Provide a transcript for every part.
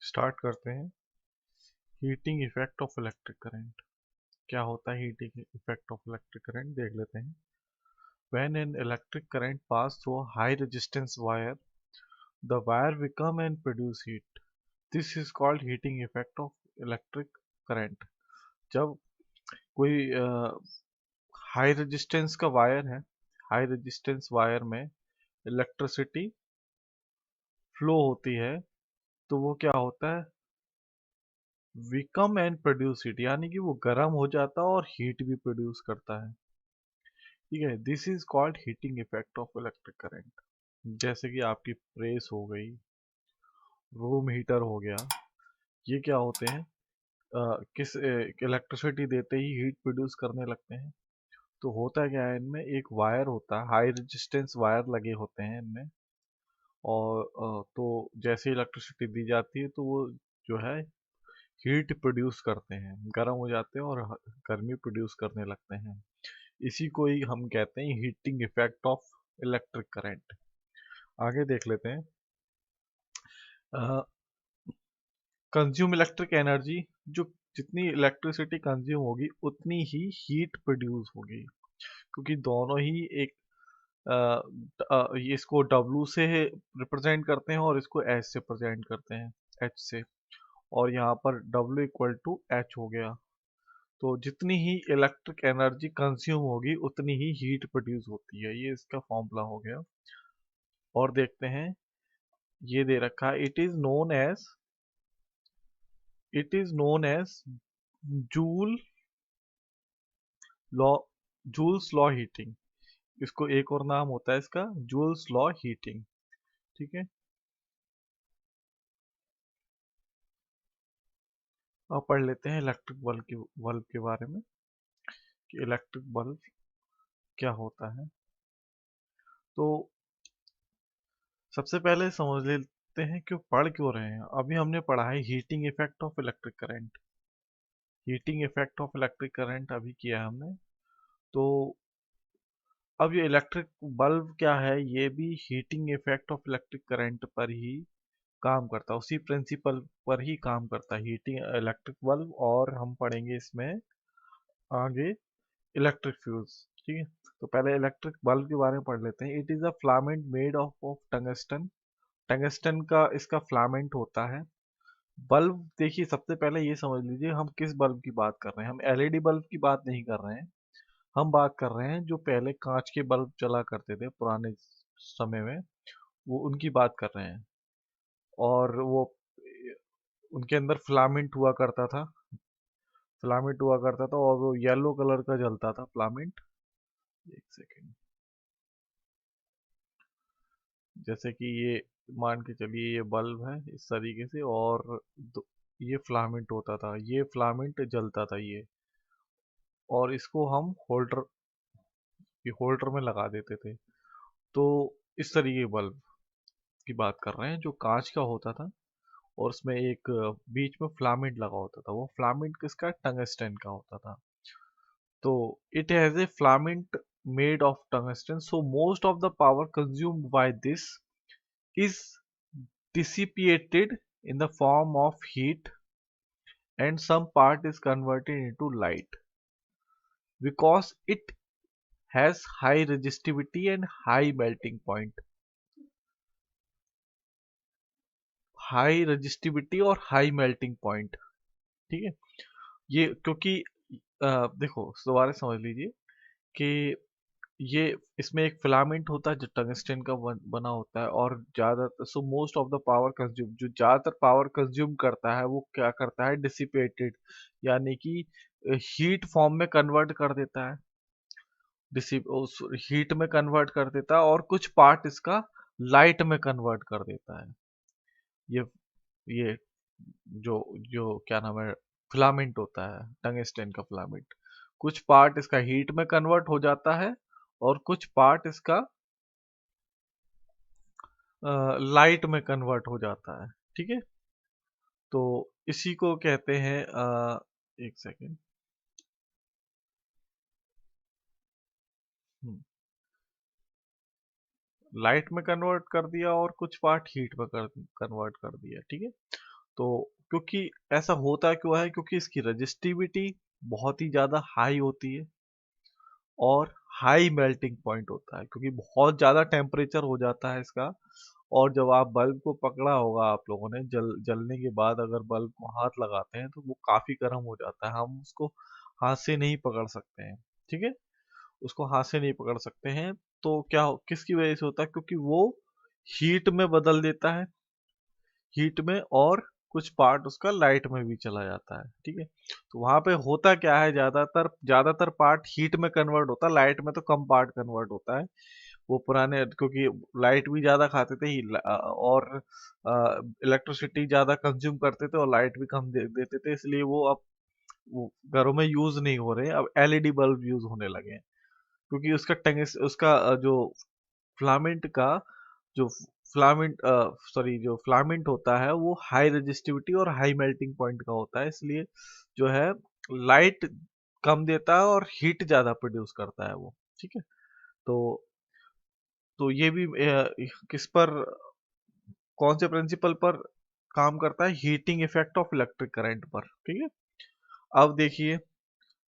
Start करते हैं। Heating effect of electric current. क्या होता है heating effect of electric current, देख लेते हैं। When an electric current pass through a high resistance wire, the wire become and produce heat. This is called heating effect of electric current. जब कोई high resistance का wire है, high resistance wire में electricity flow होती है, तो वो क्या होता है, विकम एंड प्रोड्यूस हीट, यानी कि वो गर्म हो जाता है और हीट भी प्रोड्यूस करता है। ठीक है, this is called heating effect of electric current. जैसे कि आपकी प्रेस हो गई, रूम हीटर हो गया, ये क्या होते हैं, किस इलेक्ट्रिसिटी देते ही हीट प्रोड्यूस करने लगते हैं। तो होता क्या है, इनमें एक वायर होता है, हाई रेजिस्टेंस वायर लगे होते हैं इनमें। और तो जैसे इलेक्ट्रिसिटी दी जाती है तो वो जो है हीट प्रोड्यूस करते हैं, गर्म हो जाते हैं और गर्मी प्रोड्यूस करने लगते हैं। इसी को ही हम कहते हैं heating effect of electric current. आगे देख लेते हैं। कंज्यूम इलेक्ट्रिक एनर्जी, जो जितनी इलेक्ट्रिसिटी कंज्यूम होगी उतनी ही हीट प्रोड्यूस होगी, क्योंकि दोनों ही एक ये इसको W से रिप्रेजेंट करते हैं और इसको H से रिप्रेजेंट करते हैं, H से। और यहाँ पर W इक्वल टू H हो गया। तो जितनी ही इलेक्ट्रिक एनर्जी कंज्यूम होगी उतनी ही हीट प्रोड्यूस होती है, ये इसका फॉर्मूला हो गया। और देखते हैं, ये दे रखा है, it is known as Joule law, Joule's law heating. इसको एक और नाम होता है इसका, जूल्स लॉ हीटिंग। ठीक है, अब पढ़ लेते हैं इलेक्ट्रिक बल्ब के बारे में, कि इलेक्ट्रिक बल्ब क्या होता है। तो सबसे पहले समझ लेते हैं क्यों पढ़ क्यों रहे हैं। अभी हमने पढ़ा है heating effect of electric current, heating effect of electric current अभी किया है हमने। तो अब ये इलेक्ट्रिक बल्ब क्या है, ये भी heating effect of electric current पर ही काम करता है, उसी प्रिंसिपल पर ही काम करता है हीटिंग इलेक्ट्रिक बल्ब। और हम पढ़ेंगे इसमें आगे इलेक्ट्रिक फ्यूज। ठीक है, तो पहले इलेक्ट्रिक बल्ब के बारे में पढ़ लेते हैं। It is a filament made of of tungsten. Tungsten का इसका फिलामेंट होता है। बल्ब देखिए, सबसे पहले ये समझ लीजिए हम किस बल्ब की बात कर रहे हैं। हम एलईडी बल्ब की बात नहीं कर रहे हैं, हम बात कर रहे हैं जो पहले कांच के बल्ब चला करते थे पुराने समय में, वो उनकी बात कर रहे हैं। और वो उनके अंदर फिलामेंट हुआ करता था, फिलामेंट हुआ करता था और वो येलो कलर का जलता था फिलामेंट। एक सेकेंड, जैसे कि ये मान के चलिए ये बल्ब है इस तरीके से, और ये फिलामेंट होता था, ये फिलामेंट जलता था ये। और इसको हम होल्डर, ये होल्डर में लगा देते थे। तो इस तरीके के बल्ब की बात कर रहे हैं जो कांच का होता था, और उसमें एक बीच में फिलामेंट लगा होता था। वो फिलामेंट किसका, टंगस्टन का होता था। तो it has a filament made of tungsten, so most of the power consumed by this is dissipated in the form of heat, and some part is converted into light because it has high resistivity and high melting point, high resistivity और high melting point. ठीक है, ये क्योंकि देखो दोबारा समझ लीजिए कि ये इसमें एक फिलामेंट होता है जो टंगस्टन का बना होता है, और ज़्यादा so most of the power consume, जो ज़्यादातर पावर कंज्यूम करता है वो क्या करता है, डिसिपेटेड, यानी कि हीट फॉर्म में कन्वर्ट कर देता है, डिसिप उस हीट में कन्वर्ट कर देता है, और कुछ पार्ट इसका लाइट में कन्वर्ट कर देता है। ये ये जो जो क्या नाम है, फिलामेंट होता है टंगस्टन का फिलामेंट, कुछ पार्ट इसका हीट में कन्वर्ट हो जाता है और कुछ पार्ट इसका लाइट में कन्वर्ट हो जाता है। ठीक है, तो इसी को कहते हैं एक सेकेंड, लाइट में कन्वर्ट कर दिया और कुछ पार्ट हीट में कन्वर्ट कर दिया। ठीक है, तो क्योंकि ऐसा होता क्यों है, क्योंकि इसकी रजिस्टिविटी बहुत ही ज़्यादा हाई होती है और हाई मेल्टिंग पॉइंट होता है, क्योंकि बहुत ज़्यादा टेम्परेचर हो जाता है इसका। और जब आप बल्ब को पकड़ा होगा आप लोगों ने, जलने के बाद अगर बल्ब को हाथ लगाते हैं तो वो काफ़ी गर्म हो जाता है, हम उसको हाथ से नहीं पकड़ सकते हैं। ठीक है, उसको हाथ से नहीं पकड़ सकते हैं। तो किसकी वजह से होता है, क्योंकि वो हीट में बदल देता है, हीट में, और कुछ पार्ट उसका लाइट में भी चला जाता है। ठीक है, तो वहां पे होता क्या है, ज्यादातर ज्यादातर पार्ट हीट में कन्वर्ट होता है, लाइट में तो कम पार्ट कन्वर्ट होता है। वो पुराने, क्योंकि लाइट भी ज्यादा खाते थे और इलेक्ट्रिसिटी ज्यादा कंज्यूम करते थे और लाइट भी कम देते थे, इसलिए वो घरों में यूज नहीं हो रहे हैं। अब एलईडी बल्ब यूज होने लगे हैं, क्योंकि उसका जो फिलामेंट का जो फिलामेंट सॉरी जो फिलामेंट होता है वो हाई रेजिस्टिविटी और हाई मेल्टिंग पॉइंट का होता है, इसलिए जो है लाइट कम देता है और हीट ज्यादा प्रोड्यूस करता है वो। ठीक है, तो ये भी किस पर, कौन से प्रिंसिपल पर काम करता है, heating effect of electric current पर। ठीक है, अब देखिए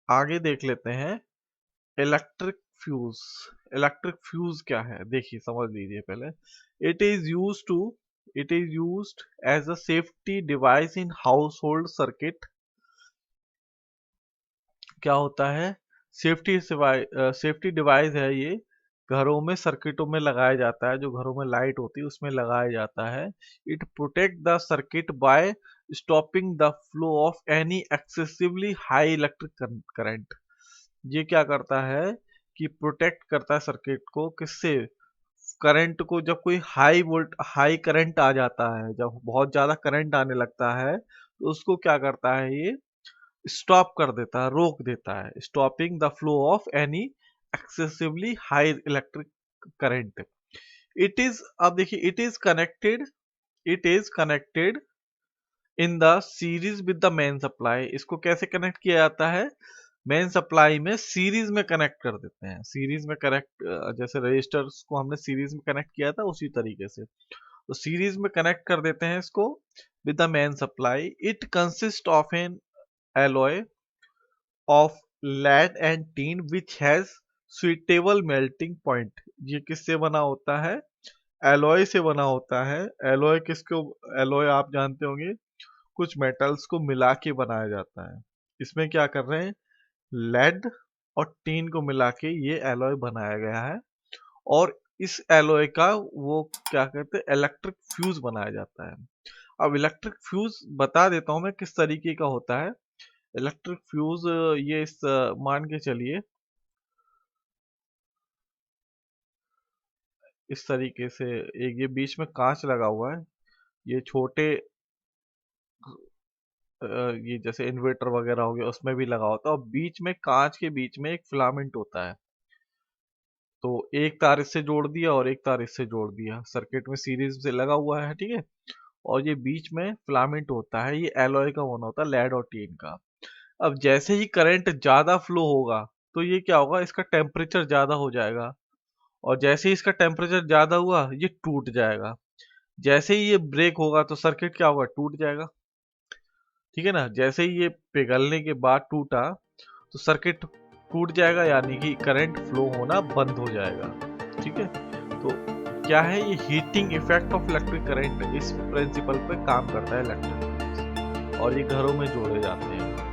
आगे देख लेते हैं इलेक्ट्रिक फ्यूज। इलेक्ट्रिक फ्यूज क्या है, देखिए समझ लीजिए पहले। It is use to it is used as a safety device in household circuit. क्या होता है, सेफ्टी डिवाइस है ये, घरों में सर्किटों में लगाया जाता है, जो घरों में लाइट होती है उसमें लगाया जाता है। It protect the circuit by stopping the flow of any excessively high electric current. ये क्या करता है कि प्रोटेक्ट करता है सर्किट को, किससे, करंट को। जब कोई हाई करंट आ जाता है, जब बहुत ज्यादा करंट आने लगता है, तो उसको क्या करता है, ये स्टॉप कर देता है, रोक देता है, stopping the flow of any excessively high electric current. It is, अब देखिए, it is connected in the series with the main supply. इसको कैसे कनेक्ट किया जाता है, मेन सप्लाई में सीरीज में कनेक्ट कर देते हैं, सीरीज में कनेक्ट, जैसे रजिस्टर्स को हमने सीरीज में कनेक्ट किया था उसी तरीके से, तो सीरीज में कनेक्ट कर देते हैं इसको with the main supply. It consist of N alloy of lead and teen which has suitable melting point. ये किससे बना होता है, एलॉय से बना होता है। एलॉय किसको, एलॉय आप जानते होंगे, कुछ मेटल्स को मिला के बनाया जाता है। इसमें क्या कर रहे हैं, लेड और टीन को मिला के ये एलॉय बनाया गया है, और इस एलॉय का वो क्या कहते हैं, इलेक्ट्रिक फ्यूज बनाया जाता है। अब इलेक्ट्रिक फ्यूज बता देता हूं मैं किस तरीके का होता है। इलेक्ट्रिक फ्यूज, ये मान के चलिए इस तरीके से, एक ये बीच में कांच लगा हुआ है, ये छोटे ये जैसे इन्वर्टर वगैरह हो गया उसमें भी लगा होता है, और बीच में, कांच के बीच में एक फिलामेंट होता है। तो एक तार इससे जोड़ दिया और एक तार इससे जोड़ दिया, सर्किट में सीरीज से लगा हुआ है। ठीक है, और ये बीच में फिलामेंट होता है, ये एलॉय का बना होता है, लेड और टीन का। अब जैसे ही करंट ज्यादा फ्लो होगा तो ये क्या होगा, इसका टेम्परेचर ज्यादा हो जाएगा, और जैसे ही इसका टेम्परेचर ज्यादा हुआ ये टूट जाएगा। जैसे ही ये ब्रेक होगा तो सर्किट क्या होगा, टूट जाएगा। ठीक है ना, जैसे ही ये पिघलने के बाद टूटा तो सर्किट टूट जाएगा, यानी कि करंट फ्लो होना बंद हो जाएगा। ठीक है, तो क्या है, ये heating effect of electric current इस प्रिंसिपल पे काम करता है इलेक्ट्रिक, और ये घरों में जोड़े जाते हैं।